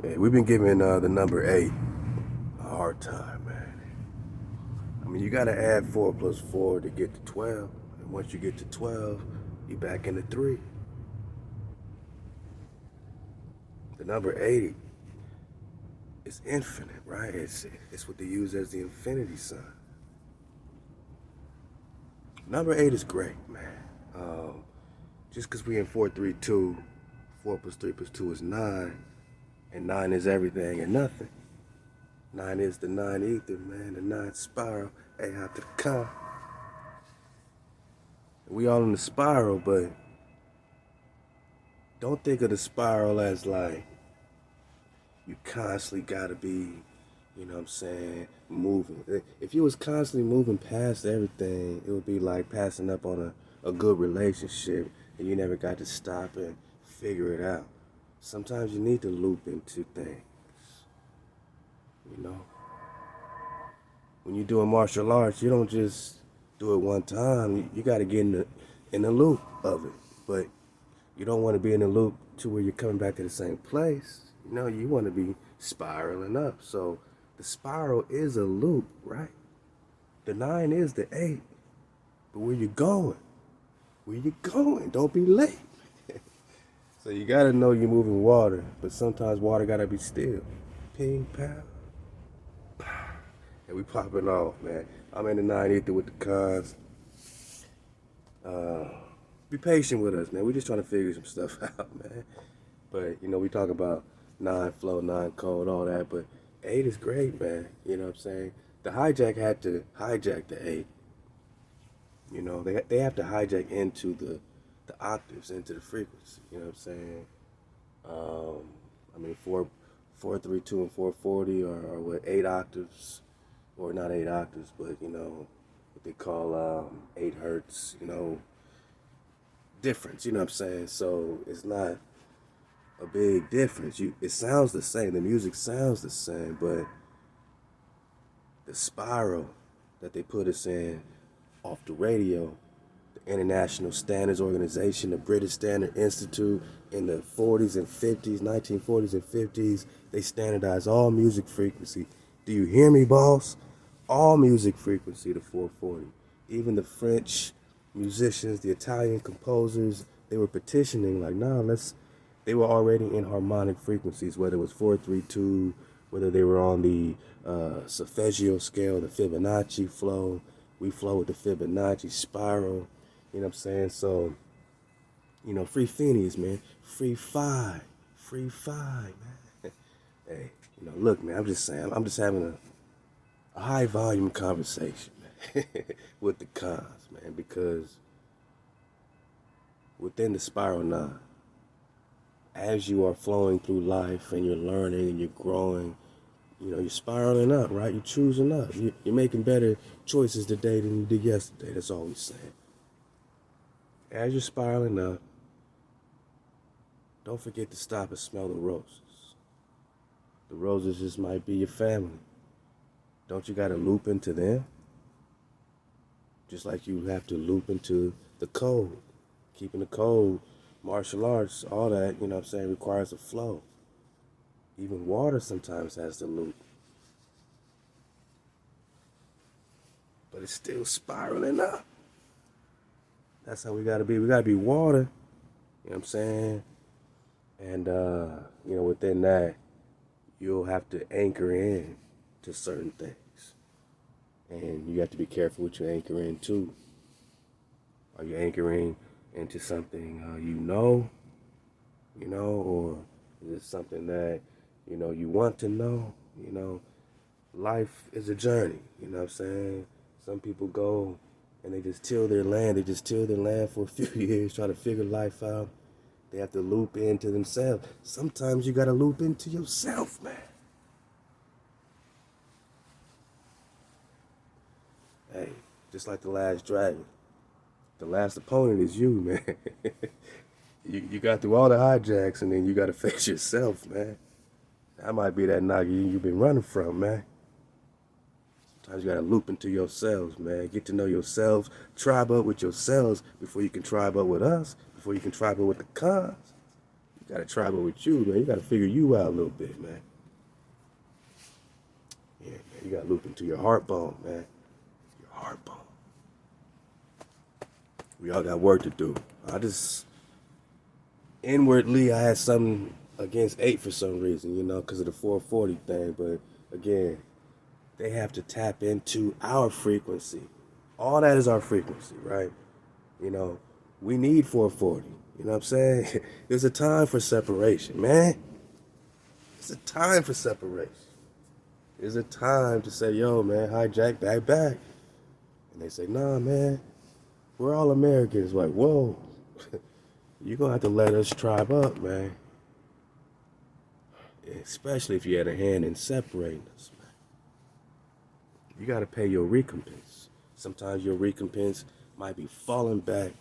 Hey, we've been giving the number 8 a hard time, man. I mean, you gotta add 4 plus 4 to get to 12. And once you get to 12, you back into 3. The number 80 is infinite, right? It's what they use as the infinity sign. Number 8 is great, man. Just because we in 432, 4 plus 3 plus 2 is 9, and 9 is everything and nothing. 9 is the 9 ether, man, the 9 spiral, A out to the con. We all in the spiral, but don't think of the spiral as like you constantly gotta be, you know what I'm saying, moving. If you was constantly moving past everything, it would be like passing up on a good relationship and you never got to stop and figure it out. Sometimes you need to loop into things, you know. When you're doing martial arts, you don't just do it one time. You got to get in the loop of it. But you don't want to be in the loop to where you're coming back to the same place. You know, you want to be spiraling up. So the spiral is a loop, right? The 9 is the 8. But where you going? Where you going? Don't be late. So you got to know you're moving water. But sometimes water got to be still. Ping, pow. And we popping off, man. I'm in the 9 ether with the cons. Be patient with us, man. We're just trying to figure some stuff out, man. But, you know, we talk about 9 flow, 9 code, all that. But 8 is great, man. You know what I'm saying? The hijack had to hijack the 8. You know, they have to hijack into the octaves, into the frequency. You know what I'm saying? I mean, 432 and 440 are what, 8 octaves. Or not 8 octaves, but, you know, what they call 8 hertz, you know, difference, you know what I'm saying? So it's not a big difference. It sounds the same. The music sounds the same, but the spiral that they put us in off the radio, the International Standards Organization, the British Standard Institute, in the 40s and 50s, 1940s and 50s, they standardized all music frequency. Do you hear me, boss? All music frequency to 440. Even the French musicians, the Italian composers, they were petitioning like, nah, they were already in harmonic frequencies, whether it was 432, whether they were on the solfeggio scale, the Fibonacci flow. We flow with the Fibonacci spiral, you know what I'm saying? So, you know, free Phineas, man. Free five, man. Hey, you know, look, man, I'm just saying, I'm just having a high volume conversation, man, with the cons, man, because within the spiral 9, as you are flowing through life and you're learning and you're growing, you know, you're spiraling up, right? You're choosing up. You're making better choices today than you did yesterday. That's all we're saying. As you're spiraling up, don't forget to stop and smell the roses. The roses just might be your family. Don't you got to loop into them? Just like you have to loop into the code. Keeping the code, martial arts, all that, you know what I'm saying, requires a flow. Even water sometimes has to loop. But it's still spiraling up. That's how we got to be. We got to be water, you know what I'm saying? And, you know, within that, you'll have to anchor in to certain things. And you have to be careful what you anchor into. Are you anchoring into something you know, or is it something that, you know, you want to know? You know, life is a journey, you know what I'm saying? Some people go and they just till their land. They just till their land for a few years, try to figure life out. They have to loop into themselves. Sometimes you got to loop into yourself, man. Hey, just like the last dragon. The last opponent is you, man. you got through all the hijacks and then you got to face yourself, man. That might be that Nagi you've been running from, man. Sometimes you got to loop into yourselves, man. Get to know yourselves. Tribe up with yourselves before you can tribe up with us, before you can tribe up with the cons. You Gotta travel with you, man. You gotta figure you out a little bit, man. Yeah, man. You gotta loop into your heart bone, man. Your heart bone. We all got work to do. Inwardly, I had something against 8 for some reason, because of the 440 thing. But again, they have to tap into our frequency. All that is our frequency, right? We need 440. You know what I'm saying? There's a time for separation, man. It's a time for separation. There's a time to say, yo, man, hijack, back. And they say, nah, man, we're all Americans. Like, whoa, you're going to have to let us tribe up, man. Especially if you had a hand in separating us, man. You got to pay your recompense. Sometimes your recompense might be falling back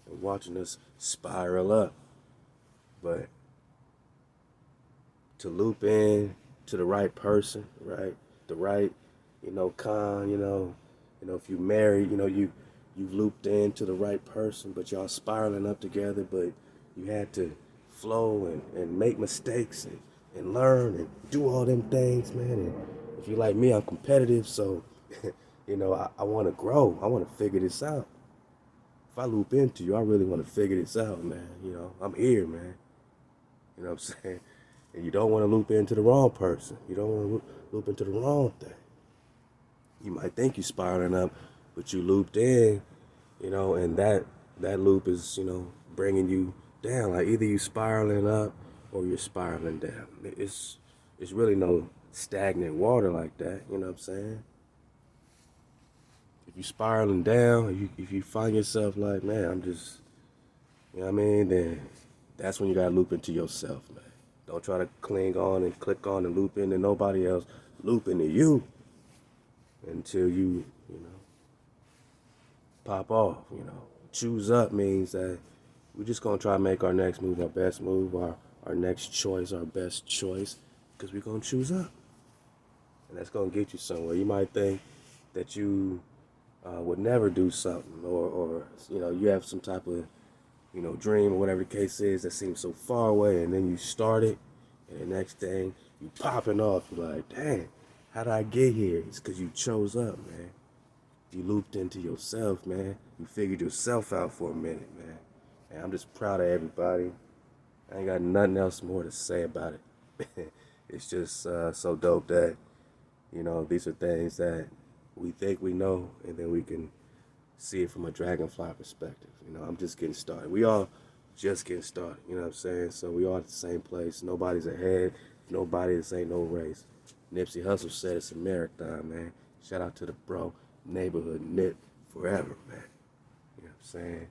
and watching us spiral up. But to loop in to the right person, right? The right, if you married, you've looped into the right person, but y'all spiraling up together, but you had to flow and make mistakes and learn and do all them things, man. And if you're like me, I'm competitive, so, I want to grow. I want to figure this out. If I loop into you, I really want to figure this out, man. I'm here, man. You know what I'm saying? And you don't want to loop into the wrong person. You don't want to loop into the wrong thing. You might think you're spiraling up, but you looped in, and that loop is, bringing you down. Like either you spiraling up or you're spiraling down. It's really no stagnant water like that. You know what I'm saying? If you're spiraling down, if you find yourself like, man, I'm just, then that's when you gotta loop into yourself, man. Don't try to cling on and click on and loop into nobody else. Loop into you until you pop off, Choose up means that we're just gonna try to make our next move our best move, our next choice our best choice, because we're gonna choose up. And that's gonna get you somewhere. You might think that you would never do something, or you have some type of dream or whatever the case is that seems so far away, and then you start it, and the next thing you popping off. You're like, dang, how did I get here? It's because you chose up, man. You looped into yourself, man. You figured yourself out for a minute, man. And I'm just proud of everybody. I ain't got nothing else more to say about it. It's just so dope that, these are things that we think we know, and then we can see it from a dragonfly perspective. I'm just getting started. We all just getting started, you know what I'm saying? So we all at the same place. Nobody's ahead. Nobody, this ain't no race. Nipsey Hussle said it's a marathon, man. Shout out to the bro, neighborhood Nip forever, man. You know what I'm saying?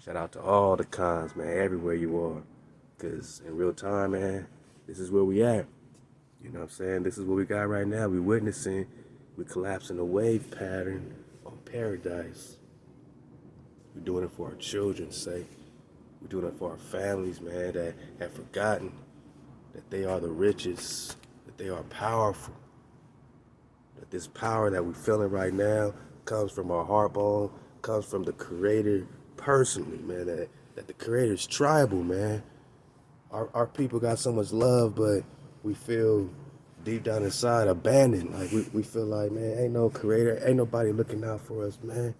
Shout out to all the cons, man, everywhere you are. Because in real time, man, this is where we at. You know what I'm saying? This is what we got right now. We witnessing, we collapsing a wave pattern on paradise. We're doing it for our children's sake. We're doing it for our families, man, that have forgotten that they are the richest, that they are powerful, that this power that we're feeling right now comes from our heart bone, comes from the Creator personally, man, that the Creator's tribal, man. Our people got so much love, but we feel deep down inside abandoned. Like we feel like, man, ain't no Creator, ain't nobody looking out for us, man.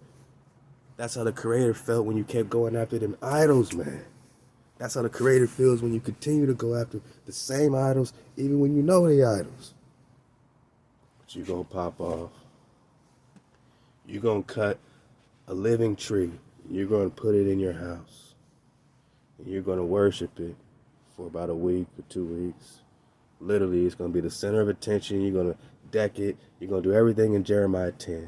That's how the Creator felt when you kept going after them idols, man. That's how the Creator feels when you continue to go after the same idols, even when you know the idols. But you're going to pop off. You're going to cut a living tree. You're going to put it in your house. And you're going to worship it for about a week or 2 weeks. Literally, it's going to be the center of attention. You're going to deck it. You're going to do everything in Jeremiah 10.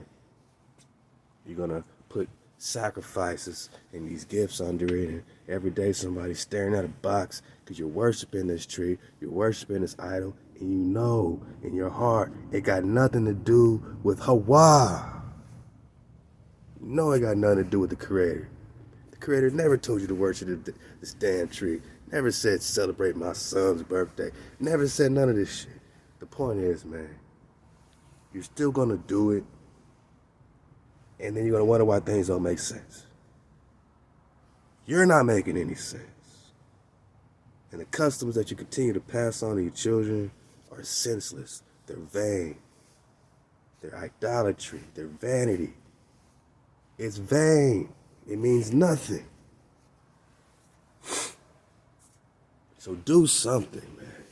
You're going to put sacrifices and these gifts under it, and every day somebody's staring at a box because you're worshiping this tree, you're worshiping this idol, and you know in your heart it got nothing to do with Hawa. You know it got nothing to do with the Creator. The Creator never told you to worship this damn tree, never said celebrate my son's birthday, never said none of this shit. The point is, man, you're still gonna do it, and then you're going to wonder why things don't make sense. You're not making any sense. And the customs that you continue to pass on to your children are senseless. They're vain. They're idolatry. They're vanity. It's vain. It means nothing. So do something, man.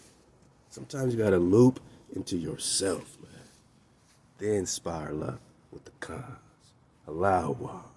Sometimes you gotta loop into yourself, man. Then spiral up with the cons. Allow